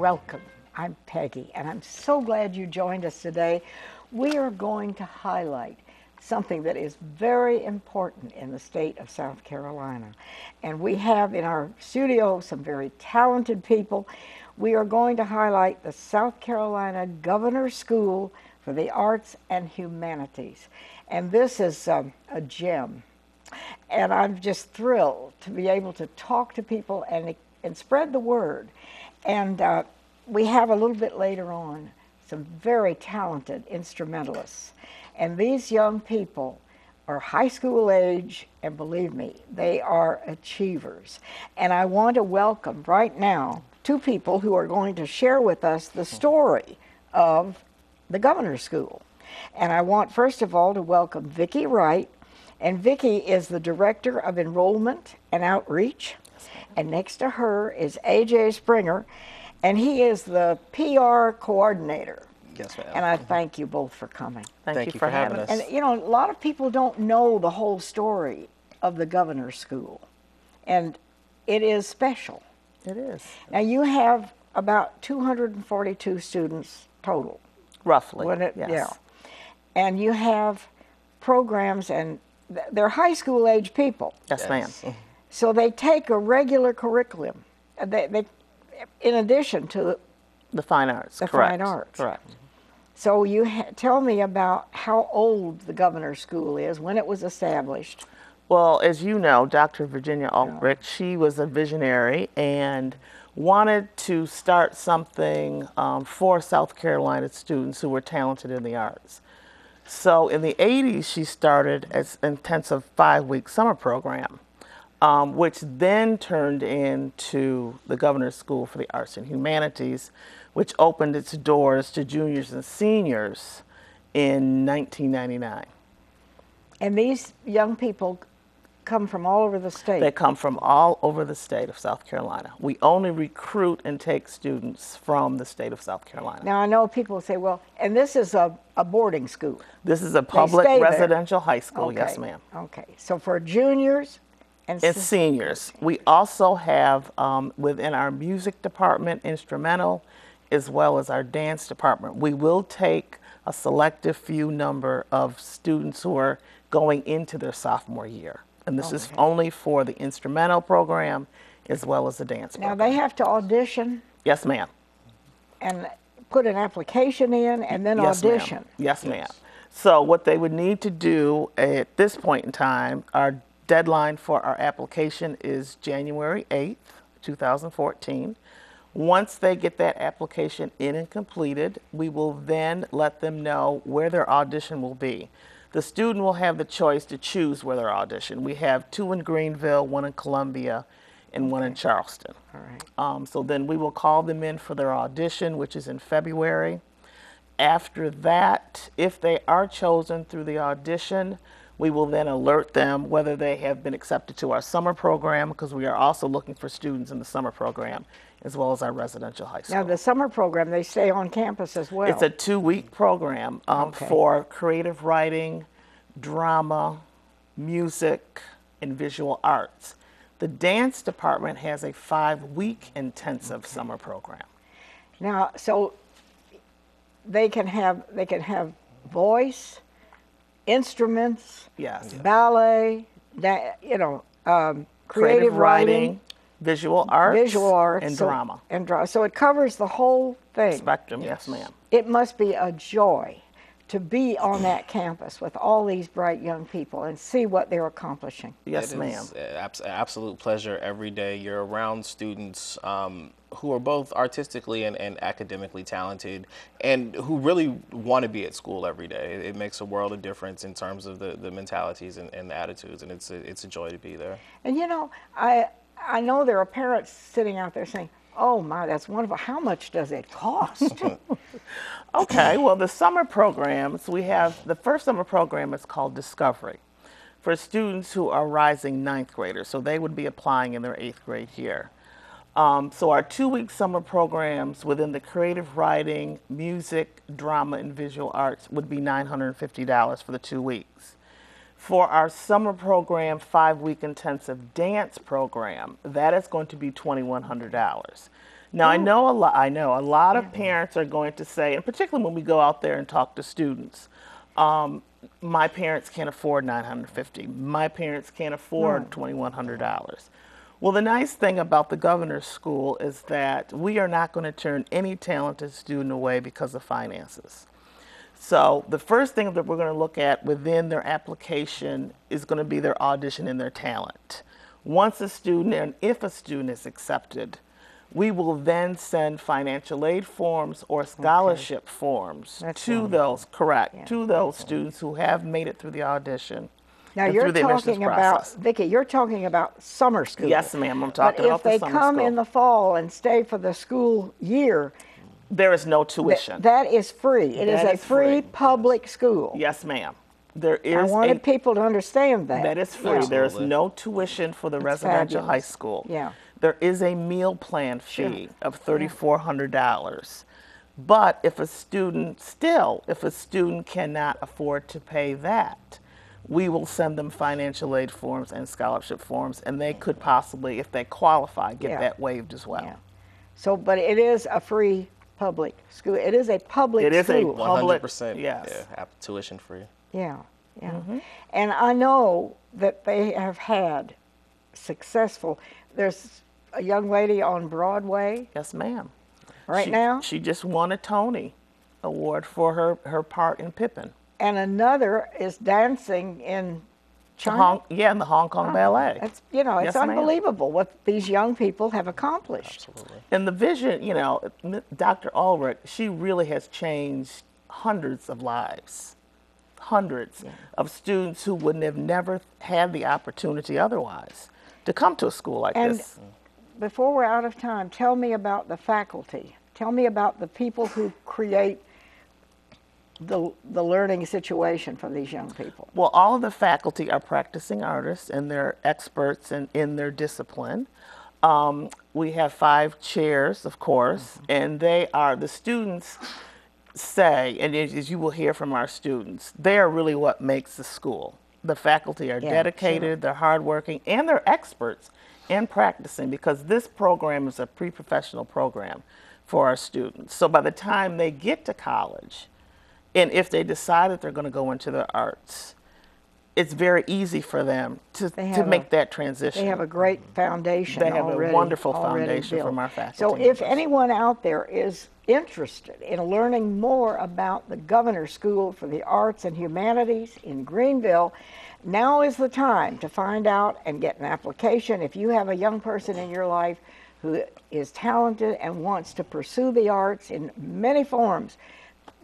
welcome. I'm Peggy, and I'm so glad you joined us today. We are going to highlight something that is very important in the state of South Carolina. And we have in our studio some very talented people. We are going to highlight the South Carolina Governor's School for the Arts and Humanities. And this is a gem. And I'm just thrilled to be able to talk to people and spread the word. And we have a little bit later on some very talented instrumentalists. And these young people are high school age, and believe me, they are achievers. And I want to welcome right now two people who are going to share with us the story of the Governor's School. And I want, first of all, to welcome Vicki Wright. And Vicki is the Director of Enrollment and Outreach. And next to her is A.J. Springer, and he is the PR coordinator. Yes, ma'am. And I thank you both for coming. Thank you for having us. And you know, a lot of people don't know the whole story of the Governor's School. And it is special. It is. Now you have about 242 students total. Roughly, Yes. yeah. And you have programs, and they're high school age people. Yes, ma'am. So they take a regular curriculum. They in addition to The fine arts, the correct. fine arts. Correct. So you tell me about how old the Governor's School is, when it was established. Well, as you know, Dr. Virginia Ulrich, she was a visionary and wanted to start something for South Carolina students who were talented in the arts. So in the 80s, she started as an intensive 5-week summer program, which then turned into the Governor's School for the Arts and Humanities, which opened its doors to juniors and seniors in 1999. And these young people come from all over the state. They come from all over the state of South Carolina. We only recruit and take students from the state of South Carolina. Now I know people say, well, and this is a boarding school. This is a public stay there. residential high school, Okay. yes ma'am. Okay, so for juniors and Seniors. We also have within our music department, instrumental, as well as our dance department. We will take a selective few number of students who are going into their sophomore year. And this is only for the instrumental program as well as the dance program. Now they have to audition Yes, ma'am. and put an application in and then Yes, ma'am. audition. Yes, ma'am. So what they would need to do at this point in time, our deadline for our application is January 8th, 2014. Once they get that application in and completed, we will then let them know where their audition will be. The student will have the choice to choose where their audition. We have 2 in Greenville, 1 in Columbia, and 1 in Charleston. All right. So then we will call them in for their audition, which is in February. After that, if they are chosen through the audition, we will then alert them whether they have been accepted to our summer program, because we are also looking for students in the summer program, as well as our residential high school. Now the summer program, they stay on campus as well. It's a 2-week program for creative writing, drama, music, and visual arts. The dance department has a 5-week intensive summer program. Now, so they can have voice, instruments, Yes. ballet, creative writing, visual arts, and so, drama. So it covers the whole thing. Spectrum, yes, ma'am. It must be a joy to be on that campus with all these bright young people and see what they're accomplishing. Yes, ma'am. It's an absolute pleasure every day. You're around students who are both artistically and academically talented and who really want to be at school every day. It makes a world of difference in terms of the mentalities and the attitudes, and it's a joy to be there. And you know, I know there are parents sitting out there saying, oh my, that's wonderful. How much does it cost? Okay, well, the summer programs, we have, the first summer program is called Discovery for students who are rising 9th graders. So they would be applying in their 8th grade year. So our 2-week summer programs within the creative writing, music, drama, and visual arts would be $950 for the 2 weeks. For our summer program, 5-week intensive dance program, that is going to be $2,100. Now, I know a lot of parents are going to say, and particularly when we go out there and talk to students, my parents can't afford $950. My parents can't afford $2,100. Well, the nice thing about the governor's school is that we are not going to turn any talented student away because of finances. So the first thing that we're going to look at within their application is going to be their audition and their talent. Once a student, and if a student is accepted, we will then send financial aid forms or scholarship forms to those, to those students who have made it through the audition. Now you're talking about, Vicki, you're talking about summer school. Yes, ma'am, I'm talking about the summer school. But if they come in the fall and stay for the school year, there is no tuition. That is free. It is a free public school. Yes, ma'am. There is. I wanted people to understand that. That is free. There is no tuition for the residential high school. Yeah. There is a meal plan fee of $3,400. But if a student cannot afford to pay that, we will send them financial aid forms and scholarship forms, and they could possibly, if they qualify, get that waived as well. Yeah. So, but it is a free public school. It is a public school. It is a public, 100%. yes. Yeah, tuition free. Yeah, yeah. And I know that they have had successful, there's a young lady on Broadway. Yes, ma'am. Now? She just won a Tony Award for her part in Pippin. And another is dancing in China. In the Hong Kong Ballet. It's, it's unbelievable what these young people have accomplished. Absolutely. And the vision, Dr. Ulrich, she really has changed hundreds of lives. Hundreds of students who wouldn't have never had the opportunity otherwise to come to a school like this. Before we're out of time, tell me about the faculty. Tell me about the people who create the learning situation for these young people. Well, all of the faculty are practicing artists and they're experts in their discipline. We have 5 chairs, of course, and the students say, and as you will hear from our students, they are really what makes the school. The faculty are dedicated, they're hardworking, and they're experts in practicing, because this program is a pre-professional program for our students. So by the time they get to college, and if they decide that they're going to go into the arts, it's very easy for them to make that transition. They have a great foundation. They have a wonderful foundation from our faculty. So if anyone out there is interested in learning more about the Governor's School for the Arts and Humanities in Greenville, now is the time to find out and get an application. If you have a young person in your life who is talented and wants to pursue the arts in many forms,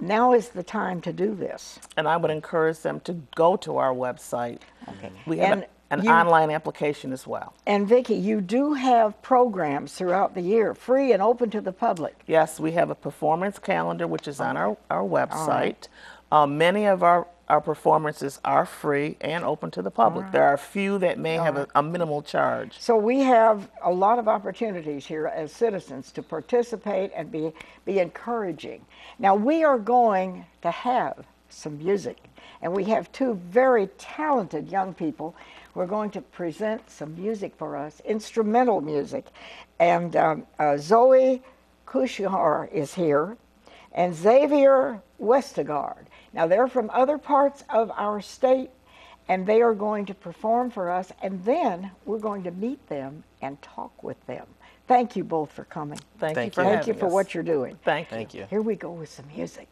now is the time to do this. And I would encourage them to go to our website. Okay. We have an online application as well. And Vicki, you do have programs throughout the year, free and open to the public. Yes, we have a performance calendar, which is on our website. Many of our performances are free and open to the public. There are a few that may have a minimal charge. So we have a lot of opportunities here as citizens to participate and be encouraging. Now we are going to have some music, and we have 2 very talented young people who are going to present some music for us, instrumental music. And Zoe Kushihar is here, and Xavier Westergaard. Now they're from other parts of our state, and they are going to perform for us, and then we're going to meet them and talk with them. Thank you both for coming. Thank you for having us. Thank you for what you're doing. Thank you. Thank you. Here we go with some music.